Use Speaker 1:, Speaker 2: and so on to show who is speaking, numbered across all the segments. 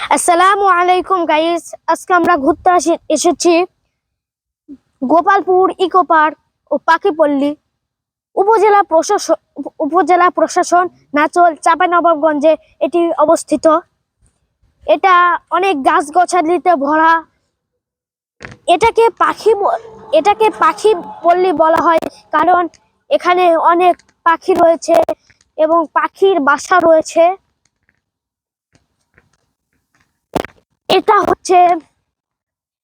Speaker 1: আসসালামু আলাইকুম গাইস, আজকে আমরা ঘুরতে এসেছি গোপালপুর ইকো পার্ক ও পাখিপল্লী উপজেলা প্রশাসন নাচল চাঁপাইনবাবগঞ্জে এটি অবস্থিত। এটা অনেক গাছগাছালিতে ভরা। এটাকে পাখি পল্লী বলা হয়, কারণ এখানে অনেক পাখি রয়েছে এবং পাখির বাসা রয়েছে।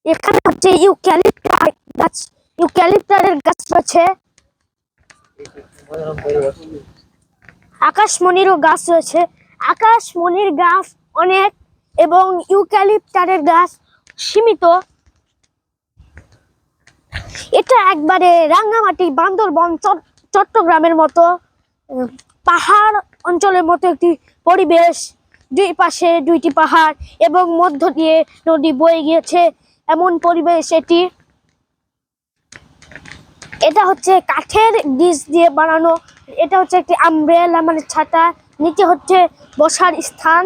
Speaker 1: এখানে হচ্ছে ইউক্যালিপটারের গাছ রয়েছে, আকাশমণিরও গাছ রয়েছে। আকাশমণির গাছ অনেক এবং ইউক্যালিপটারের গাছ সীমিত। এটা একবারে রাঙ্গামাটি, বান্দরবন, চট্টগ্রামের মতো পাহাড় অঞ্চলের মতো একটি পরিবেশ। দুই পাশে দুইটি পাহাড় এবং মধ্য দিয়ে নদী বয়ে গিয়েছে, এমন পরিবেশ এটি। এটা হচ্ছে কাঠের ডিশ দিয়ে বানানো। এটা হচ্ছে একটি আমব্রেলা, মানে ছাতা। নিচে হচ্ছে বসার স্থান।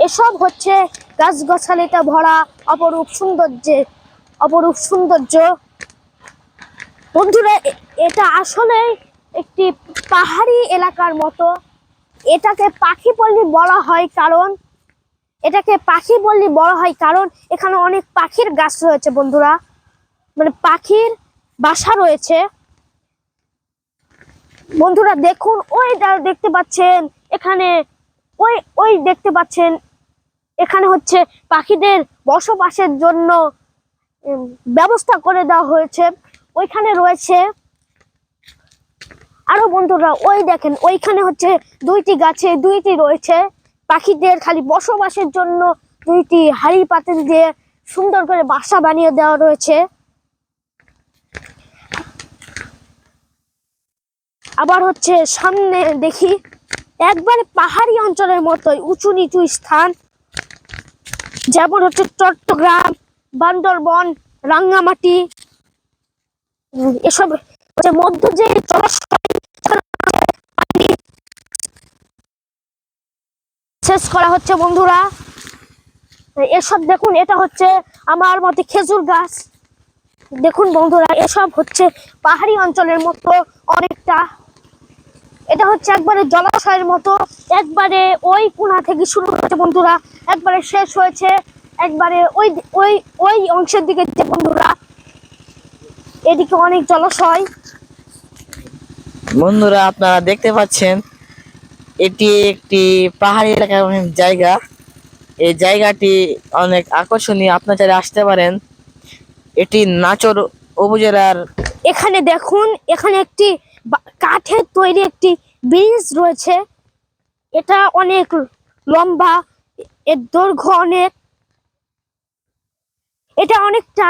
Speaker 1: এসব হচ্ছে গাছগাছালিতে ভরা অপরূপ সৌন্দর্য। বন্ধুরা, এটা আসলে একটি পাহাড়ি এলাকার মতো। এটাকে পাখিপল্লী বলা হয় কারণ এখানে অনেক পাখির গাছ রয়েছে বন্ধুরা, মানে পাখির বাসা রয়েছে। বন্ধুরা দেখুন, দেখতে পাচ্ছেন এখানে, দেখতে পাচ্ছেন এখানে হচ্ছে পাখিদের বসবাসের জন্য ব্যবস্থা করে দেওয়া হয়েছে। ওইখানে রয়েছে আরো বন্ধুরা, দেখেন ওইখানে হচ্ছে দুইটি গাছে দুইটি রয়েছে পাখিদের খালি বসবাসের জন্য। দুইটি হাড়ি পাতিল দিয়ে সুন্দর করে বাসা বানিয়ে দেওয়া রয়েছে। আবার হচ্ছে সামনে দেখি একবারে পাহাড়ি অঞ্চলের মতোই উঁচু নিচু স্থান, যেমন হচ্ছে চট্টগ্রাম, বান্দরবন, রাঙ্গামাটি। এসব মধ্য যে শেষ করা হচ্ছে বন্ধুরা। এসব দেখুন, এটা হচ্ছে আমার মতে খেজুর গাছ। দেখুন বন্ধুরা, এসব হচ্ছে পাহাড়ি অঞ্চলের মতো অনেকটা। এটা হচ্ছে একবারে জলাশয়ের মতো, একবারে ওই কোণা থেকে শুরু হয়েছে বন্ধুরা, একবারে শেষ হয়েছে একবারে ওই অংশের দিকে বন্ধুরা। এদিকে অনেক জলাশয়।
Speaker 2: বন্ধুরা আপনারা দেখতে পাচ্ছেন, এটি একটি পাহাড়ি এলাকার জায়গা। এই জায়গাটি অনেক আকর্ষণীয়, আপনারা চাইলে আসতে পারেন। এটি নাচর উপজেলার।
Speaker 1: এখানে দেখুন, এখানে একটি কাঠের তৈরি একটি ব্রিজ রয়েছে। এটা অনেক লম্বা, এর দৈর্ঘ্য অনেক। এটা অনেকটা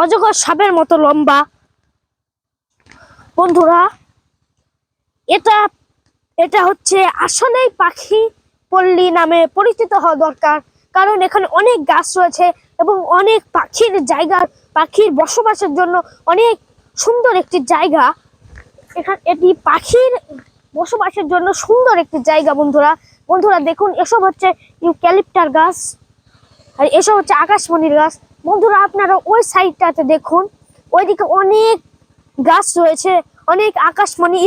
Speaker 1: অজগর সাপের মতো লম্বা বন্ধুরা। এটা হচ্ছে আসলেই পাখি পল্লী নামে পরিচিত হওয়া দরকার, কারণ এখানে অনেক গাছ রয়েছে এবং অনেক পাখির বসবাসের জন্য অনেক সুন্দর একটি জায়গা। এটি পাখির বসবাসের জন্য সুন্দর একটি জায়গা বন্ধুরা দেখুন, এসব হচ্ছে ইউক্যালিপটার গাছ আর এসব হচ্ছে আকাশমণির গাছ। বন্ধুরা আপনারা ওই সাইডটাতে দেখুন, ওইদিকে অনেক গাছ রয়েছে, অনেক আকাশমণি,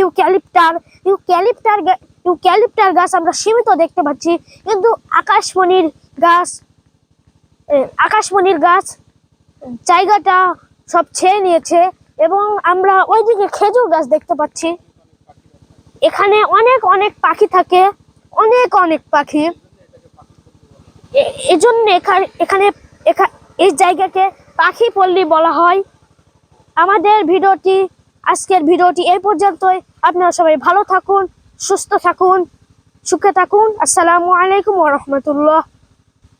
Speaker 1: ইউক্যালিপটার গাছ আমরা সীমিত দেখতে পাচ্ছি, কিন্তু আকাশমণির গাছ জায়গাটা সব ছেয়ে নিয়েছে। এবং আমরা ওইদিকে খেজুর গাছ দেখতে পাচ্ছি। এখানে অনেক পাখি থাকে, অনেক পাখি। এজন্য এই জায়গাকে পাখি পল্লী বলা হয়। আজকের ভিডিওটি এই পর্যন্তই। আপনারা সবাই ভালো থাকুন, সুস্থ থাকুন, সুখে থাকুন। আসসালামু আলাইকুম ওয়া রাহমাতুল্লাহ।